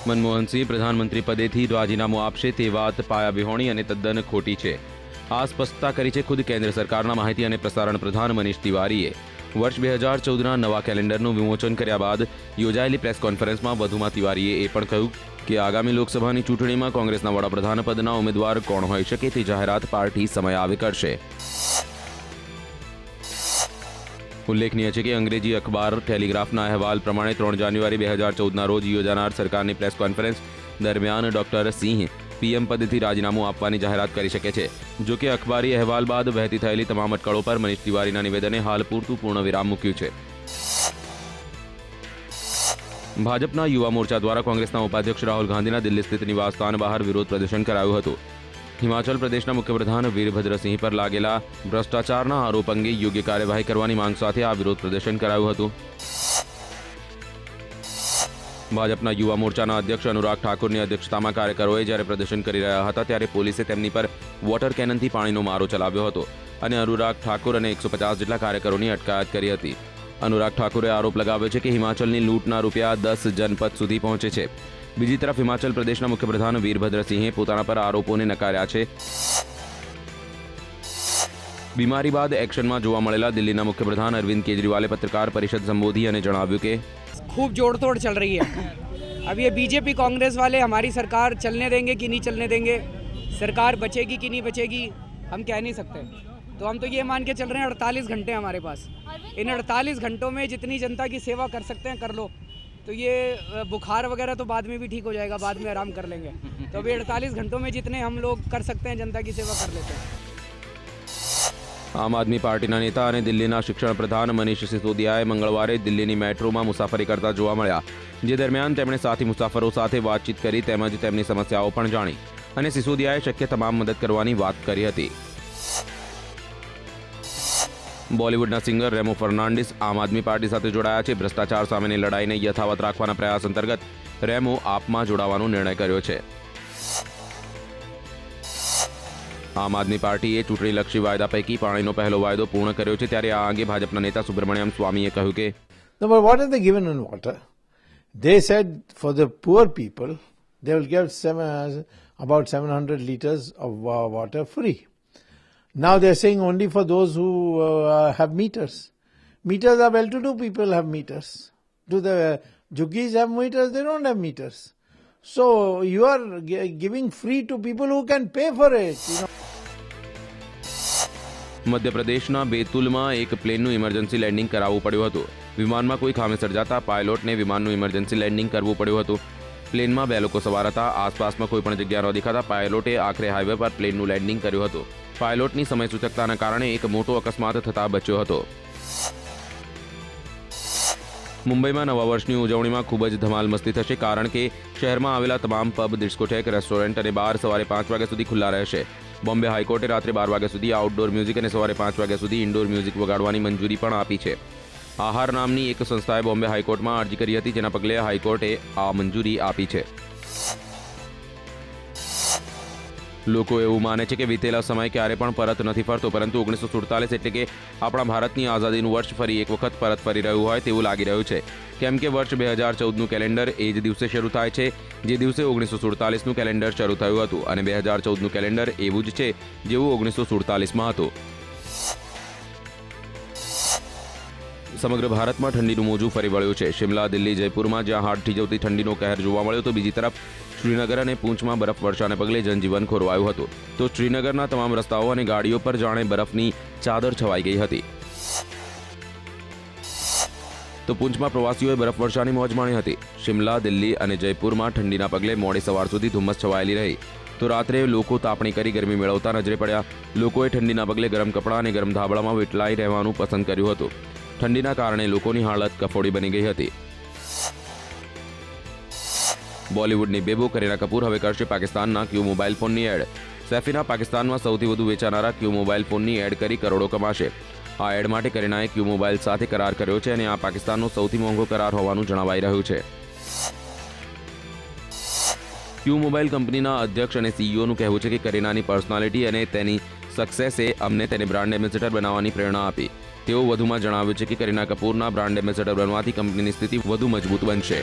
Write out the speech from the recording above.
मनमोहन सिंह प्रधानमंत्री पदेथी राजीनामું આપશે તે વાત પાયાવિહોણી અને તદ્દન ખોટી છે। આ સ્પષ્ટતા કરી છે ખુદ કેન્દ્ર સરકારના માહિતી અને પ્રસારણ પ્રધાન મનીષ તિવારીએ। વર્ષ 2014ના નવા કેલેન્ડરનું વિમોચન કર્યા બાદ યોજાયેલી પ્રેસ કોન્ફરન્સમાં વધુમાં તિવારીએ એ પણ કહ્યું કે આગામી લોકસભાની ચૂંટણીમાં કોંગ્રેસના વડાપ્રધાન પદના ઉમેદવાર કોણ હોઈ શકે તે જાહેરાત પાર્ટી સમય આવે કરશે। ઉલ્લેખનીય છે કે અંગ્રેજી અખબાર ટેલિગ્રાફના અહેવાલ પ્રમાણે 3 જાન્યુઆરી 2014ના રોજ યોજાનાર સરકારની પ્રેસ કોન્ફરન્સ દરમિયાન ડોક્ટર સિંહ પીએમ પદેથી રાજીનામું આપવાની જાહેરાત કરી શકે છે। જો કે અખબારી અહેવાલ બાદ વહેતી થયેલી તમામ અટકળો પર મનીષ તિવારીના નિવેદને હાલ પૂરતું પૂર્ણ વિરામ મૂક્યું છે। ભાજપના યુવા મોરચા દ્વારા કોંગ્રેસના ઉપાધ્યક્ષ રાહુલ ગાંધીના દિલ્હી સ્થિત નિવાસસ્થાન બહાર વિરોધ પ્રદર્શન કરાયું હતું। હિમાચલ પ્રદેશના મુખ્યપ્રધાન વીરભદ્રસિંહ પર લાગેલા ભ્રષ્ટાચારના આરોપ અંગે યોગ્ય કાર્યવાહી કરવાની માંગ સાથે આ વિરોધ પ્રદર્શન કરાયું હતું। ભાજપના યુવા મોરચાના અધ્યક્ષ અનુરાગ ઠાકુરની અધ્યક્ષતામાં કાર્યકરોએ જ્યારે પ્રદર્શન કરી રહ્યા હતા ત્યારે પોલીસે તેમની પર વોટર કેનનથી પાણીનો મારો ચલાવ્યો હતો અને અનુરાગ ઠાકુર અને 150 જેટલા કાર્યકરોની અટકાયત કરી હતી। અનુરાગ ઠાકુરે આરોપ લગાવ્યો છે કે હિમાચલની લૂંટના રૂપિયા 10 જનપદ સુધી પહોંચે છે। બીજી તરફ હિમાચલ પ્રદેશના મુખ્યપ્રધાન વીરભદ્રસિંહે પોતાના પર આરોપોને નકાર્યા છે। બીમારી બાદ એક્શનમાં જોવા મળેલા દિલ્હીના મુખ્યપ્રધાન અરવિંદ કેજરીવાલે પત્રકાર પરિષદ સંબોધી અને જણાવ્યું કે खूब जोड़-तोड़ चल रही है। अब ये बीजेपी कांग्रेस वाले हमारी सरकार चलने देंगे कि नहीं चलने देंगे, सरकार बचेगी कि नहीं बचेगी, हम कह नहीं सकते। तो हम तो ये मान के चल रहे हैं 48 घंटे हमारे पास। इन 48 घंटों में जितनी जनता की सेवा कर सकते हैं कर लो। तो ये बुखार वगैरह तो बाद में भी ठीक हो जाएगा, बाद में आराम कर लेंगे। तो अभी 48 घंटों में जितने हम लोग कर सकते हैं जनता की सेवा कर लेते हैं। આમ આદમી પાર્ટીના નેતા અને દિલ્હીના શિક્ષણ પ્રધાન મનીષ સિસોદિયાએ મંગળવારે દિલ્હીની મેટ્રોમાં મુસાફરી કરતા જોવા મળ્યા, જે દરમિયાન તેમણે સાથી મુસાફરો સાથે વાતચીત કરી તેમજ તેમની સમસ્યાઓ પણ જાણી અને સિસોદિયાએ શક્ય તમામ મદદ કરવાની વાત કરી હતી। બોલિવૂડના સિંગર રેમો ફર્નાન્ડિસ આમ આદમી પાર્ટી સાથે જોડાયા છે। ભ્રષ્ટાચાર સામેની લડાઈને યથાવત રાખવાના પ્રયાસ અંતર્ગત રેમો આપમાં જોડાવાનો નિર્ણય કર્યો છે। આમ આદમી પાર્ટીએ ચૂંટણીલક્ષી વાયદા પૈકી પાણીનો પહેલો વાયદો પૂર્ણ કર્યો છે, ત્યારે આ અંગે ભાજપના નેતા સુબ્રમણ્યમ સ્વામીએ કહ્યું કે what have they given in water? They said for the poor people they will give about 700 liters of water free. Now they are saying only for those who have meters. Meters are well-to-do people have meters. Do the juggies have meters? They don't have meters. So you are giving free to people who can pay for it. મધ્યપ્રદેશના બેતુલમાં એક પ્લેનનું emergency landing કરાવવું પડ્યું હતું। વિમાનમાં કોઈ ખામી સર્જાતા પાયલોટને વિમાનનું emergency landing કરવું પડ્યું હતું। પ્લેનમાં 2 લોકો સવાર હતા। આસપાસમાં કોઈ પણ જગ્યા ન દેખાતા પાયલોટે આખરે હાઈવે પર પ્લેનનું લેન્ડિંગ કર્યું હતું। પાયલોટની સમયસૂચકતાના કારણે એક મોટો અકસ્માત થતા બચ્યો હતો। મુંબઈમાં નવા વર્ષની ઉજવણીમાં ખૂબ જ ધમાલ મસ્તી થશે, કારણ કે શહેરમાં આવેલા તમામ પબ, ડિસ્કોટેક, રેસ્ટોરન્ટ અને બાર સવારે 5 વાગ્યા સુધી ખુલ્લા રહેશે। બોમ્બે હાઈકોર્ટે રાત્રે 12 વાગ્યા સુધી આઉટડોર મ્યુઝિક અને સવારે 5 વાગ્યા સુધી ઇન્ડોર મ્યુઝિક વગાડવાની મંજૂરી પણ આપી છે। આહાર નામની એક સંસ્થાએ બોમ્બે હાઈકોર્ટમાં અરજી કરી હતી, જેના પગલે હાઈકોર્ટે આ મંજૂરી આપી છે। લોકો એવું માને છે કે વીતેલા સમય ક્યારે પણ પરત નથી ફરતો, પરંતુ 1947 એટલે કે આપણા ભારતની આઝાદીનું વર્ષ ફરી એક વખત પરત ફરી રહ્યું હોય તેવું લાગી રહ્યું છે, કેમ કે વર્ષ 2014નું કેલેન્ડર એ જ દિવસે શરૂ થાય છે જે દિવસે 1947નું કેલેન્ડર શરૂ થયું હતું અને 2014નું કેલેન્ડર એવું જ છે જેવું 1947માં હતું। સમગ્ર ભારતમાં ઠંડીનું મોજું ફરી વળ્યું છે। શિમલા, દિલ્હી, જયપુરમાં જ્યાં હાડ થીજવતી ઠંડીનો કહેર જોવા મળ્યો, તો બીજી તરફ શ્રીનગર અને પૂંચમાં બરફવર્ષાને પગલે જનજીવન ખોરવાયું હતું। તો શ્રીનગરના તમામ રસ્તાઓ અને ગાડીઓ પર જાણે બરફની ચાદર છવાઈ ગઈ હતી। તો પૂંચમાં પ્રવાસીઓએ બરફવર્ષાની મોજ માણી હતી। શિમલા, દિલ્હી અને જયપુરમાં ઠંડીના પગલે મોડી સવાર સુધી ધુમ્મસ છવાયેલી રહી। તો રાત્રે લોકો તાપણી કરી ગરમી મેળવતા નજરે પડ્યા। લોકોએ ઠંડીના પગલે ગરમ કપડાં અને ગરમ ધાબળામાં વીંટળાઈ રહેવાનું પસંદ કર્યું હતું। ઠંડીના કારણે લોકોની હાલત કફોડી બની ગઈ હતી। બોલિવૂડની બેબો કરીના કપૂર હવે કરશે પાકિસ્તાનના ક્યુ મોબાઈલ ફોનની એડ। સૈફીના પાકિસ્તાનમાં સૌથી વધુ વેચાનારા ક્યુ મોબાઈલ ફોનની એડ કરી કરોડો કમાશે। આ એડ માટે કરીનાએ ક્યુ મોબાઈલ સાથે કરાર કર્યો છે અને આ પાકિસ્તાનનો સૌથી મોંઘો કરાર હોવાનું જણાવાઈ રહ્યું છે। ક્યુ મોબાઈલ કંપનીના અધ્યક્ષ અને સીઈઓનું કહેવું છે કે કરીનાની પર્સનાલિટી અને તેની સક્સેસે અમને તેને બ્રાન્ડ એમ્બેસેડર બનાવવાની પ્રેરણા આપી। તેઓ વધુમાં જણાવ્યું છે કે કરીના કપૂરના બ્રાન્ડ એમ્બેસેડર બનવાથી કંપનીની સ્થિતિ વધુ મજબૂત બનશે।